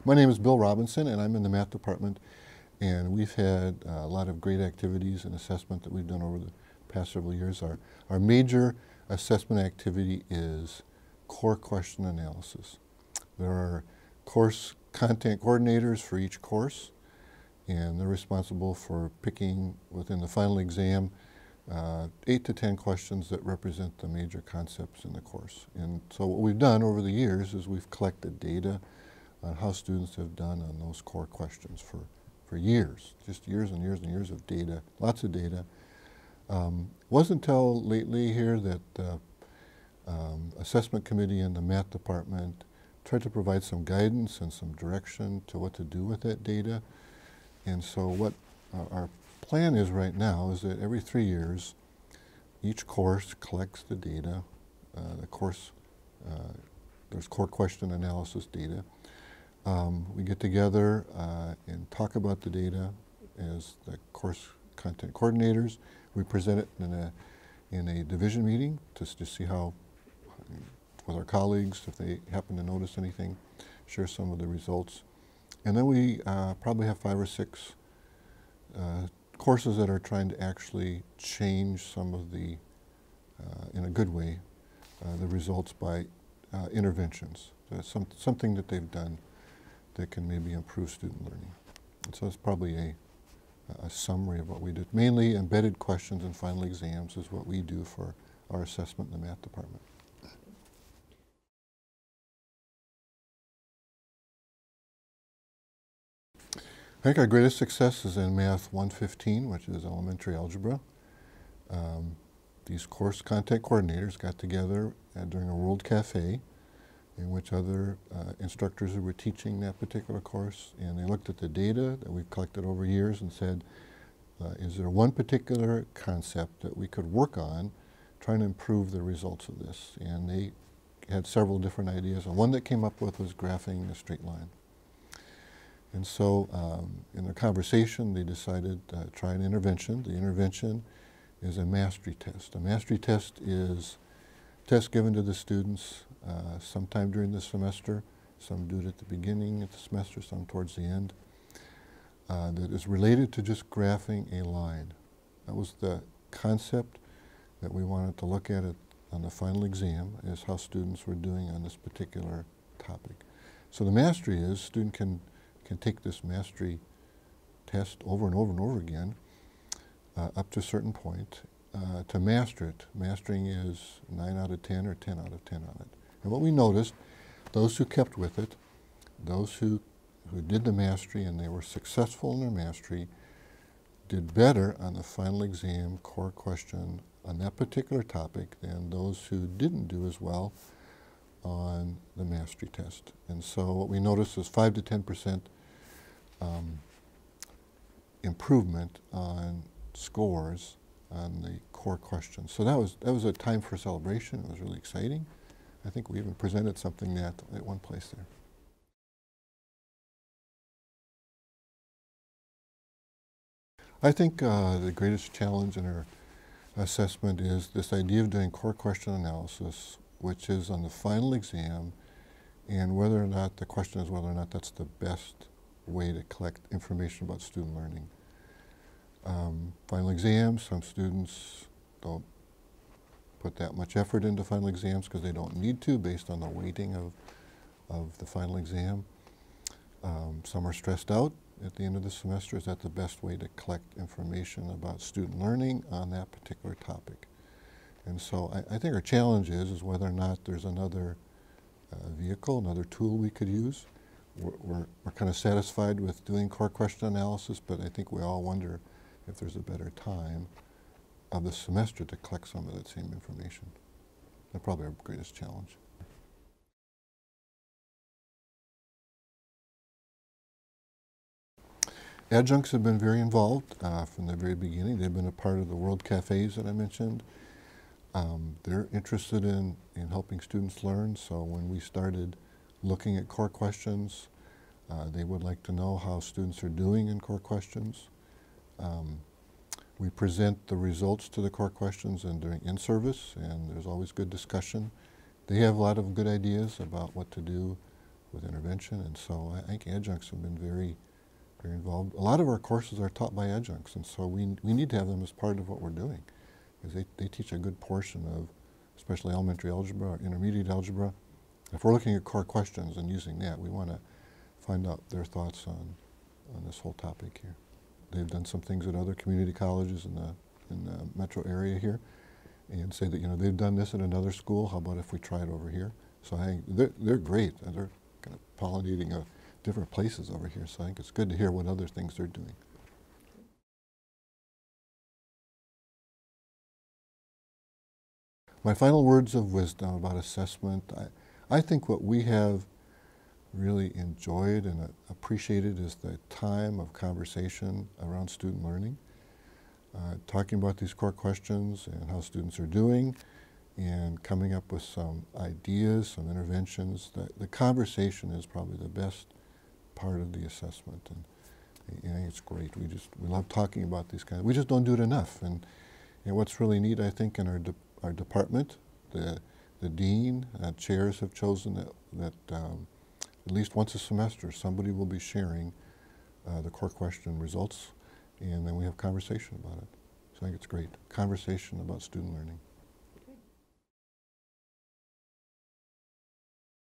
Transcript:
My name is Bill Robinson, and I'm in the math department. And we've had a lot of great activities and assessment that we've done over the past several years. Our major assessment activity is core question analysis. There are course content coordinators for each course, and they're responsible for picking within the final exam 8 to 10 questions that represent the major concepts in the course. And so what we've done over the years is we've collected data on how students have done on those core questions for years, just years and years and years of data, lots of data. It wasn't until lately here that the assessment committee and the math department tried to provide some guidance and some direction to what to do with that data. And so what our plan is right now is that every 3 years, each course collects the data. There's core question analysis data. We get together and talk about the data as the course content coordinators. We present it in a division meeting just to see how, with our colleagues, if they happen to notice anything, share some of the results. And then we probably have 5 or 6 courses that are trying to actually change some of the, in a good way, the results by interventions. So it's something that they've done that can maybe improve student learning. And so it's probably a summary of what we did. Mainly embedded questions and final exams is what we do for our assessment in the math department. I think our greatest success is in Math 115, which is elementary algebra. These course content coordinators got together during a World Cafe in which other instructors who were teaching that particular course, and they looked at the data that we've collected over years and said, is there one particular concept that we could work on trying to improve the results of this? And they had several different ideas, and one that came up with was graphing a straight line. And so in the conversation, they decided to try an intervention. The intervention is a mastery test. A mastery test is a test given to the students sometime during the semester. Some do it at the beginning of the semester, some towards the end. That is related to just graphing a line. That was the concept that we wanted to look at it on the final exam, is how students were doing on this particular topic. So the mastery is, student can take this mastery test over and over and over again up to a certain point to master it. Mastering is 9 out of 10 or 10 out of 10 on it. And what we noticed, those who kept with it, those who did the mastery and they were successful in their mastery, did better on the final exam core question on that particular topic than those who didn't do as well on the mastery test. And so what we noticed is 5 to 10% improvement on scores on the core questions. So that was a time for celebration. It was really exciting. I think we even presented something at one place there. I think the greatest challenge in our assessment is this idea of doing core question analysis, which is on the final exam, and whether or not the question is whether or not that's the best way to collect information about student learning. Final exams, some students don't put that much effort into final exams because they don't need to based on the weighting of the final exam. Some are stressed out at the end of the semester. Is that the best way to collect information about student learning on that particular topic? And so I think our challenge is whether or not there's another vehicle, another tool we could use. We're kind of satisfied with doing core question analysis, but I think we all wonder if there's a better time of the semester to collect some of that same information. That's probably our greatest challenge. Adjuncts have been very involved from the very beginning. They've been a part of the World Cafes that I mentioned. They're interested in helping students learn, so when we started looking at core questions, they would like to know how students are doing in core questions. We present the results to the core questions and during in-service, and there's always good discussion. They have a lot of good ideas about what to do with intervention, and so I think adjuncts have been very involved. A lot of our courses are taught by adjuncts, and so we need to have them as part of what we're doing, because they teach a good portion of, especially elementary algebra or intermediate algebra. If we're looking at core questions and using that, we want to find out their thoughts on this whole topic here. They've done some things at other community colleges in the metro area here, and say that, you know, they've done this at another school. How about if we try it over here? So I think they're great, and they're kind of pollinating different places over here. So I think it's good to hear what other things they're doing. My final words of wisdom about assessment, I think what we have really enjoyed and appreciated is the time of conversation around student learning, talking about these core questions and how students are doing, and coming up with some ideas, some interventions. The conversation is probably the best part of the assessment, and I think it's great. We love talking about these kinds. We just don't do it enough, and what's really neat, I think, in our department, the dean, chairs have chosen that at least once a semester somebody will be sharing the core question results, and then we have conversation about it. So I think it's great. Conversation about student learning.